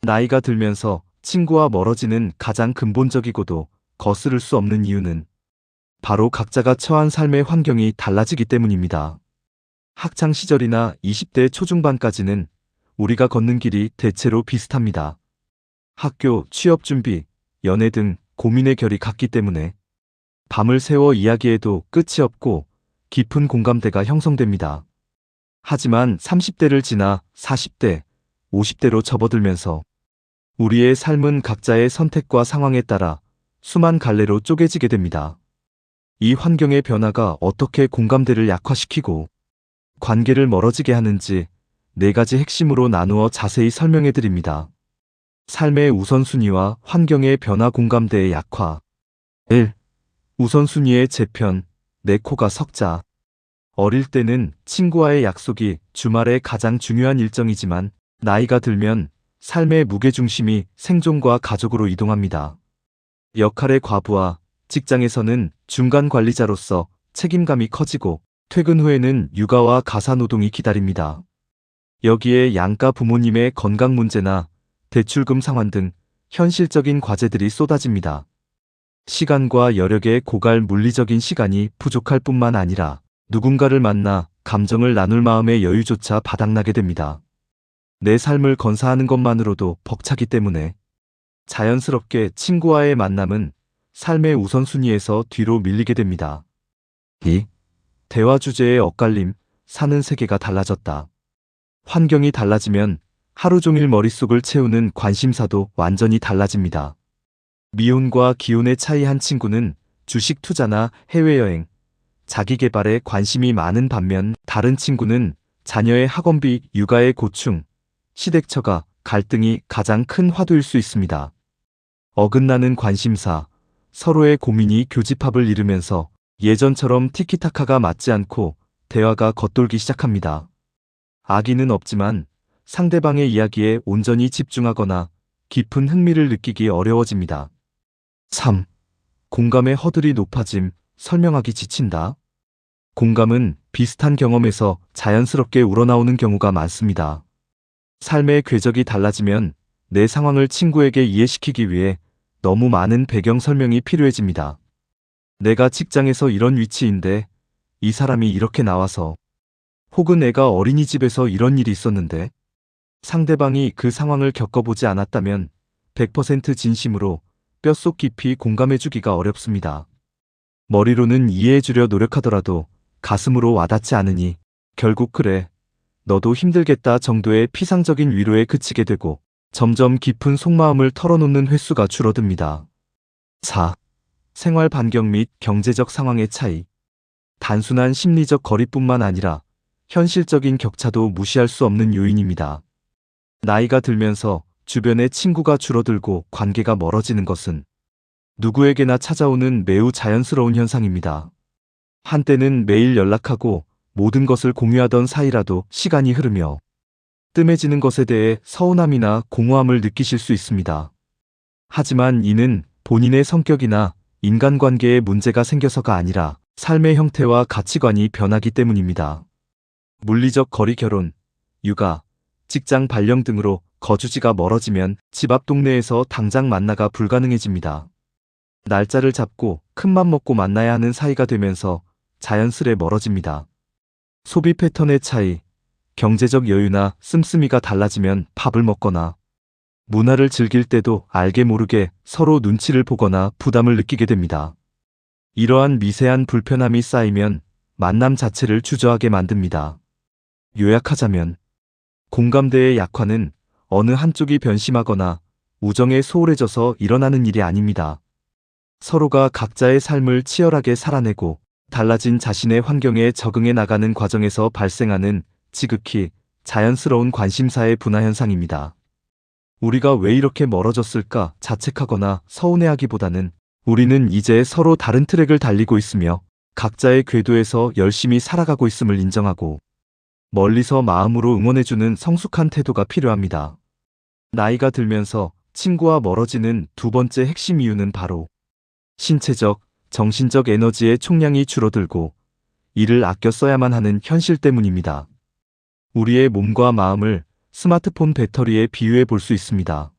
나이가 들면서 친구와 멀어지는 가장 근본적이고도 거스를 수 없는 이유는 바로 각자가 처한 삶의 환경이 달라지기 때문입니다. 학창 시절이나 20대 초중반까지는 우리가 걷는 길이 대체로 비슷합니다. 학교, 취업 준비, 연애 등 고민의 결이 같기 때문에 밤을 새워 이야기해도 끝이 없고 깊은 공감대가 형성됩니다. 하지만 30대를 지나 40대, 50대로 접어들면서 우리의 삶은 각자의 선택과 상황에 따라 수만 갈래로 쪼개지게 됩니다. 이 환경의 변화가 어떻게 공감대를 약화시키고 관계를 멀어지게 하는지 4가지 핵심으로 나누어 자세히 설명해 드립니다. 삶의 우선순위와 환경의 변화 공감대의 약화. 1. 우선순위의 재편, 내 코가 석자. 어릴 때는 친구와의 약속이 주말에 가장 중요한 일정이지만 나이가 들면 삶의 무게중심이 생존과 가족으로 이동합니다. 역할의 과부하, 직장에서는 중간 관리자로서 책임감이 커지고 퇴근 후에는 육아와 가사노동이 기다립니다. 여기에 양가 부모님의 건강 문제나 대출금 상환 등 현실적인 과제들이 쏟아집니다. 시간과 여력에 고갈 물리적인 시간이 부족할 뿐만 아니라 누군가를 만나 감정을 나눌 마음의 여유조차 바닥나게 됩니다. 내 삶을 건사하는 것만으로도 벅차기 때문에 자연스럽게 친구와의 만남은 삶의 우선순위에서 뒤로 밀리게 됩니다. 2. 대화 주제의 엇갈림, 사는 세계가 달라졌다. 환경이 달라지면 하루 종일 머릿속을 채우는 관심사도 완전히 달라집니다. 미혼과 기혼의 차이 한 친구는 주식 투자나 해외여행, 자기계발에 관심이 많은 반면 다른 친구는 자녀의 학원비, 육아의 고충, 시댁처가, 갈등이 가장 큰 화두일 수 있습니다. 어긋나는 관심사, 서로의 고민이 교집합을 이루면서 예전처럼 티키타카가 맞지 않고 대화가 겉돌기 시작합니다. 악의는 없지만 상대방의 이야기에 온전히 집중하거나 깊은 흥미를 느끼기 어려워집니다. 3. 공감의 허들이 높아짐, 설명하기 지친다. 공감은 비슷한 경험에서 자연스럽게 우러나오는 경우가 많습니다. 삶의 궤적이 달라지면 내 상황을 친구에게 이해시키기 위해 너무 많은 배경 설명이 필요해집니다. 내가 직장에서 이런 위치인데 이 사람이 이렇게 나와서, 혹은 애가 어린이집에서 이런 일이 있었는데, 상대방이 그 상황을 겪어보지 않았다면 100% 진심으로 뼛속 깊이 공감해주기가 어렵습니다. 머리로는 이해해주려 노력하더라도 가슴으로 와닿지 않으니 결국 그래, 너도 힘들겠다 정도의 피상적인 위로에 그치게 되고 점점 깊은 속마음을 털어놓는 횟수가 줄어듭니다. 4. 생활 반경 및 경제적 상황의 차이. 단순한 심리적 거리뿐만 아니라 현실적인 격차도 무시할 수 없는 요인입니다. 나이가 들면서 주변의 친구가 줄어들고 관계가 멀어지는 것은 누구에게나 찾아오는 매우 자연스러운 현상입니다. 한때는 매일 연락하고 모든 것을 공유하던 사이라도 시간이 흐르며 뜸해지는 것에 대해 서운함이나 공허함을 느끼실 수 있습니다. 하지만 이는 본인의 성격이나 인간관계에 문제가 생겨서가 아니라 삶의 형태와 가치관이 변하기 때문입니다. 물리적 거리, 결혼, 육아, 직장 발령 등으로 거주지가 멀어지면 집 앞 동네에서 당장 만나가 불가능해집니다. 날짜를 잡고 큰맘 먹고 만나야 하는 사이가 되면서 자연스레 멀어집니다. 소비 패턴의 차이, 경제적 여유나 씀씀이가 달라지면 밥을 먹거나 문화를 즐길 때도 알게 모르게 서로 눈치를 보거나 부담을 느끼게 됩니다. 이러한 미세한 불편함이 쌓이면 만남 자체를 주저하게 만듭니다. 요약하자면 공감대의 약화는 어느 한쪽이 변심하거나 우정에 소홀해져서 일어나는 일이 아닙니다. 서로가 각자의 삶을 치열하게 살아내고 달라진 자신의 환경에 적응해 나가는 과정에서 발생하는 지극히 자연스러운 관심사의 분화 현상입니다. 우리가 왜 이렇게 멀어졌을까 자책하거나 서운해하기보다는 우리는 이제 서로 다른 트랙을 달리고 있으며 각자의 궤도에서 열심히 살아가고 있음을 인정하고 멀리서 마음으로 응원해주는 성숙한 태도가 필요합니다. 나이가 들면서 친구와 멀어지는 두 번째 핵심 이유는 바로 신체적, 정신적 에너지의 총량이 줄어들고 이를 아껴 써야만 하는 현실 때문입니다. 우리의 몸과 마음을 스마트폰 배터리에 비유해 볼 수 있습니다.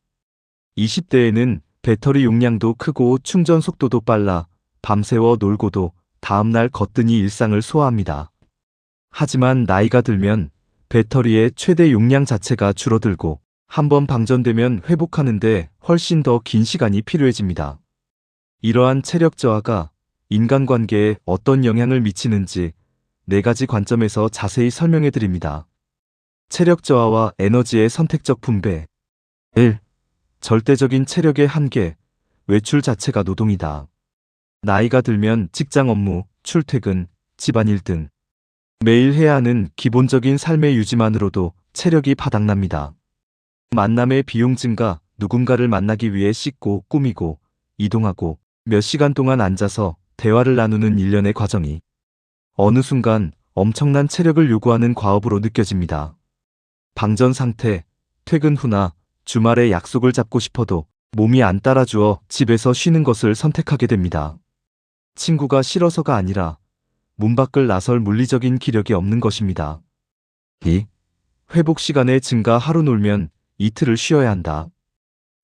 20대에는 배터리 용량도 크고 충전 속도도 빨라 밤새워 놀고도 다음날 거뜬히 일상을 소화합니다. 하지만 나이가 들면 배터리의 최대 용량 자체가 줄어들고 한번 방전되면 회복하는데 훨씬 더 긴 시간이 필요해집니다. 이러한 체력 저하가 인간관계에 어떤 영향을 미치는지 4가지 관점에서 자세히 설명해 드립니다. 체력 저하와 에너지의 선택적 분배. 1. 절대적인 체력의 한계. 외출 자체가 노동이다. 나이가 들면 직장 업무, 출퇴근, 집안일 등 매일 해야 하는 기본적인 삶의 유지만으로도 체력이 바닥납니다. 만남의 비용 증가, 누군가를 만나기 위해 씻고 꾸미고 이동하고 몇 시간 동안 앉아서 대화를 나누는 일련의 과정이 어느 순간 엄청난 체력을 요구하는 과업으로 느껴집니다. 방전 상태, 퇴근 후나 주말에 약속을 잡고 싶어도 몸이 안 따라주어 집에서 쉬는 것을 선택하게 됩니다. 친구가 싫어서가 아니라 문 밖을 나설 물리적인 기력이 없는 것입니다. 2. 회복 시간의 증가. 하루 놀면 이틀을 쉬어야 한다.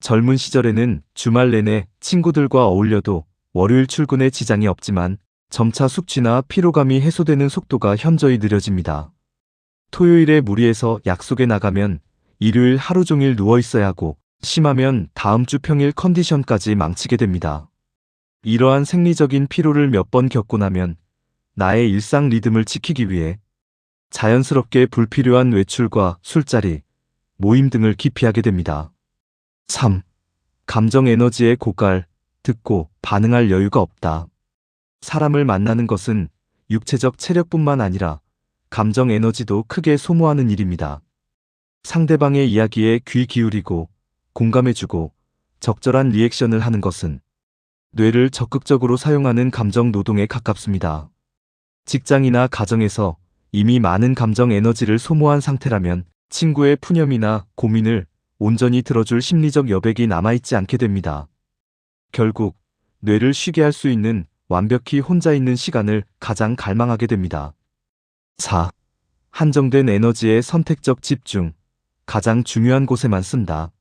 젊은 시절에는 주말 내내 친구들과 어울려도 월요일 출근에 지장이 없지만 점차 숙취나 피로감이 해소되는 속도가 현저히 느려집니다. 토요일에 무리해서 약속에 나가면 일요일 하루 종일 누워 있어야 하고 심하면 다음 주 평일 컨디션까지 망치게 됩니다. 이러한 생리적인 피로를 몇 번 겪고 나면 나의 일상 리듬을 지키기 위해 자연스럽게 불필요한 외출과 술자리, 모임 등을 기피하게 됩니다. 3. 감정 에너지의 고갈. 듣고 반응할 여유가 없다. 사람을 만나는 것은 육체적 체력뿐만 아니라 감정 에너지도 크게 소모하는 일입니다. 상대방의 이야기에 귀 기울이고 공감해주고 적절한 리액션을 하는 것은 뇌를 적극적으로 사용하는 감정 노동에 가깝습니다. 직장이나 가정에서 이미 많은 감정 에너지를 소모한 상태라면 친구의 푸념이나 고민을 온전히 들어줄 심리적 여백이 남아있지 않게 됩니다. 결국 뇌를 쉬게 할 수 있는 완벽히 혼자 있는 시간을 가장 갈망하게 됩니다. 4. 한정된 에너지의 선택적 집중. 가장 중요한 곳에만 쓴다.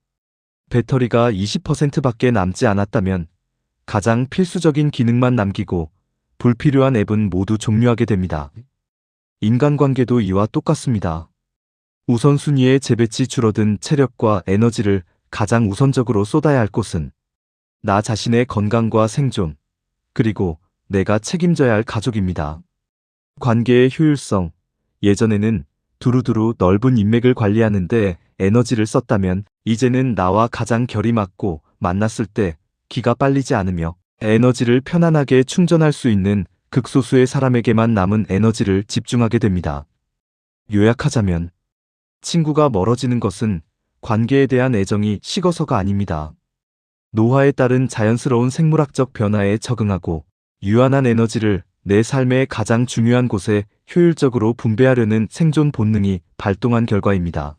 배터리가 20%밖에 남지 않았다면 가장 필수적인 기능만 남기고 불필요한 앱은 모두 종료하게 됩니다. 인간관계도 이와 똑같습니다. 우선순위의 재배치 줄어든 체력과 에너지를 가장 우선적으로 쏟아야 할 곳은 나 자신의 건강과 생존, 그리고 내가 책임져야 할 가족입니다. 관계의 효율성. 예전에는 두루두루 넓은 인맥을 관리하는데 에너지를 썼다면 이제는 나와 가장 결이 맞고 만났을 때 기가 빨리지 않으며 에너지를 편안하게 충전할 수 있는 극소수의 사람에게만 남은 에너지를 집중하게 됩니다. 요약하자면 친구가 멀어지는 것은 관계에 대한 애정이 식어서가 아닙니다. 노화에 따른 자연스러운 생물학적 변화에 적응하고 유한한 에너지를 내 삶의 가장 중요한 곳에 효율적으로 분배하려는 생존 본능이 발동한 결과입니다.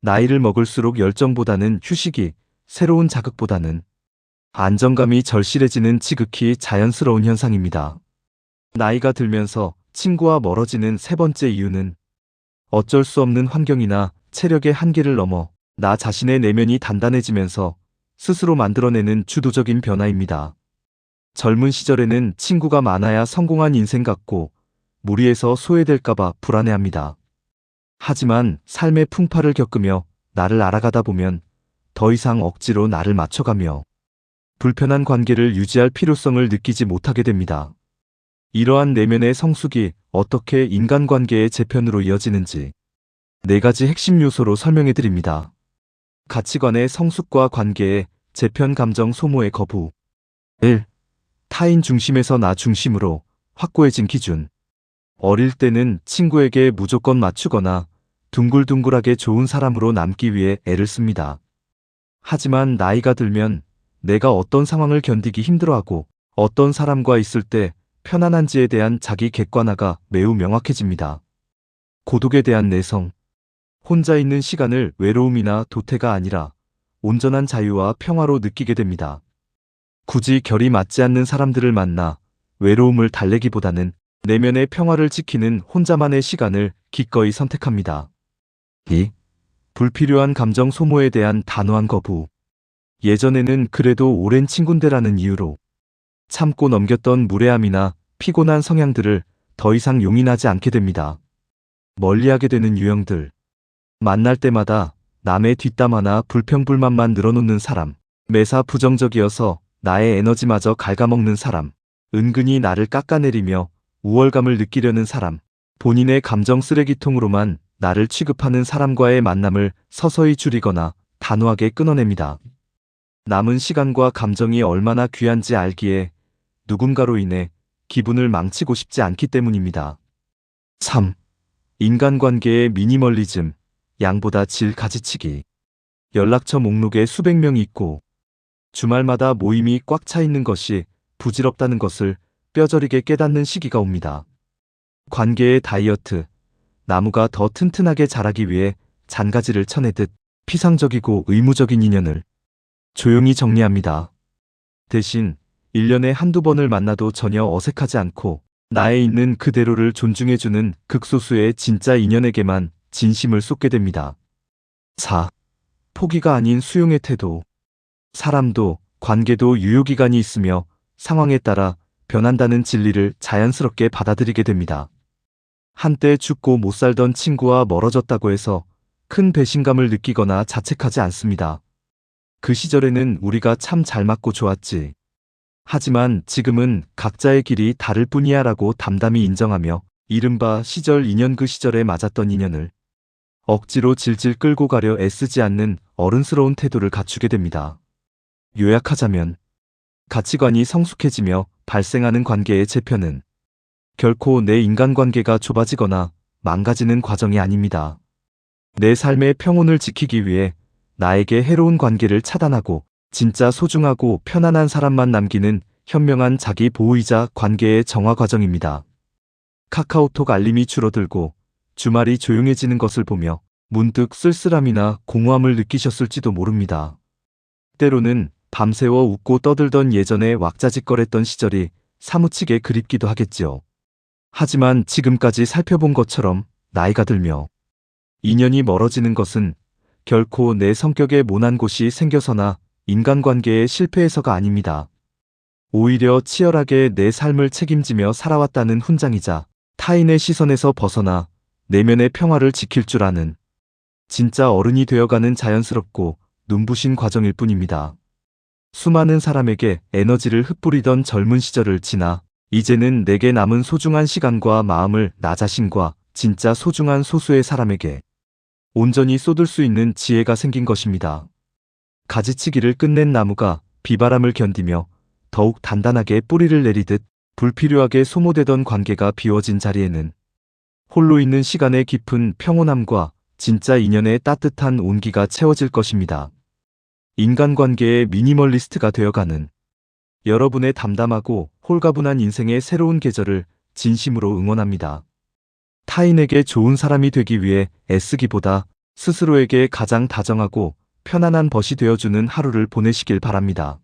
나이를 먹을수록 열정보다는 휴식이, 새로운 자극보다는 안정감이 절실해지는 지극히 자연스러운 현상입니다. 나이가 들면서 친구와 멀어지는 3번째 이유는 어쩔 수 없는 환경이나 체력의 한계를 넘어 나 자신의 내면이 단단해지면서 스스로 만들어내는 주도적인 변화입니다. 젊은 시절에는 친구가 많아야 성공한 인생 같고 무리해서 소외될까봐 불안해합니다. 하지만 삶의 풍파를 겪으며 나를 알아가다 보면 더 이상 억지로 나를 맞춰가며 불편한 관계를 유지할 필요성을 느끼지 못하게 됩니다. 이러한 내면의 성숙이 어떻게 인간관계의 재편으로 이어지는지 4가지 핵심 요소로 설명해 드립니다. 가치관의 성숙과 관계의 재편. 감정 소모의 거부. 1. 타인 중심에서 나 중심으로 확고해진 기준. 어릴 때는 친구에게 무조건 맞추거나 둥글둥글하게 좋은 사람으로 남기 위해 애를 씁니다. 하지만 나이가 들면 내가 어떤 상황을 견디기 힘들어하고 어떤 사람과 있을 때 편안한지에 대한 자기 객관화가 매우 명확해집니다. 고독에 대한 내성. 혼자 있는 시간을 외로움이나 도태가 아니라 온전한 자유와 평화로 느끼게 됩니다. 굳이 결이 맞지 않는 사람들을 만나 외로움을 달래기보다는 내면의 평화를 지키는 혼자만의 시간을 기꺼이 선택합니다. 2. 불필요한 감정 소모에 대한 단호한 거부. 예전에는 그래도 오랜 친군데라는 이유로 참고 넘겼던 무례함이나 피곤한 성향들을 더 이상 용인하지 않게 됩니다. 멀리하게 되는 유형들. 만날 때마다 남의 뒷담화나 불평불만만 늘어놓는 사람. 매사 부정적이어서 나의 에너지마저 갉아먹는 사람. 은근히 나를 깎아내리며 우월감을 느끼려는 사람. 본인의 감정 쓰레기통으로만 나를 취급하는 사람과의 만남을 서서히 줄이거나 단호하게 끊어냅니다. 남은 시간과 감정이 얼마나 귀한지 알기에 누군가로 인해 기분을 망치고 싶지 않기 때문입니다. 3. 인간관계의 미니멀리즘, 양보다 질 가지치기. 연락처 목록에 수백 명이 있고 주말마다 모임이 꽉 차 있는 것이 부질없다는 것을 뼈저리게 깨닫는 시기가 옵니다. 관계의 다이어트, 나무가 더 튼튼하게 자라기 위해 잔가지를 쳐내듯 피상적이고 의무적인 인연을 조용히 정리합니다. 대신 1년에 한두 번을 만나도 전혀 어색하지 않고 나에 있는 그대로를 존중해주는 극소수의 진짜 인연에게만 진심을 쏟게 됩니다. 4. 포기가 아닌 수용의 태도. 사람도 관계도 유효기간이 있으며 상황에 따라 변한다는 진리를 자연스럽게 받아들이게 됩니다. 한때 죽고 못 살던 친구와 멀어졌다고 해서 큰 배신감을 느끼거나 자책하지 않습니다. 그 시절에는 우리가 참 잘 맞고 좋았지. 하지만 지금은 각자의 길이 다를 뿐이야 라고 담담히 인정하며 이른바 시절 인연, 그 시절에 맞았던 인연을 억지로 질질 끌고 가려 애쓰지 않는 어른스러운 태도를 갖추게 됩니다. 요약하자면 가치관이 성숙해지며 발생하는 관계의 재편은 결코 내 인간관계가 좁아지거나 망가지는 과정이 아닙니다. 내 삶의 평온을 지키기 위해 나에게 해로운 관계를 차단하고 진짜 소중하고 편안한 사람만 남기는 현명한 자기 보호이자 관계의 정화 과정입니다. 카카오톡 알림이 줄어들고 주말이 조용해지는 것을 보며 문득 쓸쓸함이나 공허함을 느끼셨을지도 모릅니다. 때로는 밤새워 웃고 떠들던 예전에 왁자지껄했던 시절이 사무치게 그립기도 하겠지요. 하지만 지금까지 살펴본 것처럼 나이가 들며 인연이 멀어지는 것은 결코 내 성격에 모난 곳이 생겨서나 인간관계의 실패에서가 아닙니다. 오히려 치열하게 내 삶을 책임지며 살아왔다는 훈장이자 타인의 시선에서 벗어나 내면의 평화를 지킬 줄 아는 진짜 어른이 되어가는 자연스럽고 눈부신 과정일 뿐입니다. 수많은 사람에게 에너지를 흩뿌리던 젊은 시절을 지나 이제는 내게 남은 소중한 시간과 마음을 나 자신과 진짜 소중한 소수의 사람에게 온전히 쏟을 수 있는 지혜가 생긴 것입니다. 가지치기를 끝낸 나무가 비바람을 견디며 더욱 단단하게 뿌리를 내리듯 불필요하게 소모되던 관계가 비워진 자리에는 홀로 있는 시간의 깊은 평온함과 진짜 인연의 따뜻한 온기가 채워질 것입니다. 인간관계의 미니멀리스트가 되어가는 여러분의 담담하고 홀가분한 인생의 새로운 계절을 진심으로 응원합니다. 타인에게 좋은 사람이 되기 위해 애쓰기보다 스스로에게 가장 다정하고 편안한 벗이 되어주는 하루를 보내시길 바랍니다.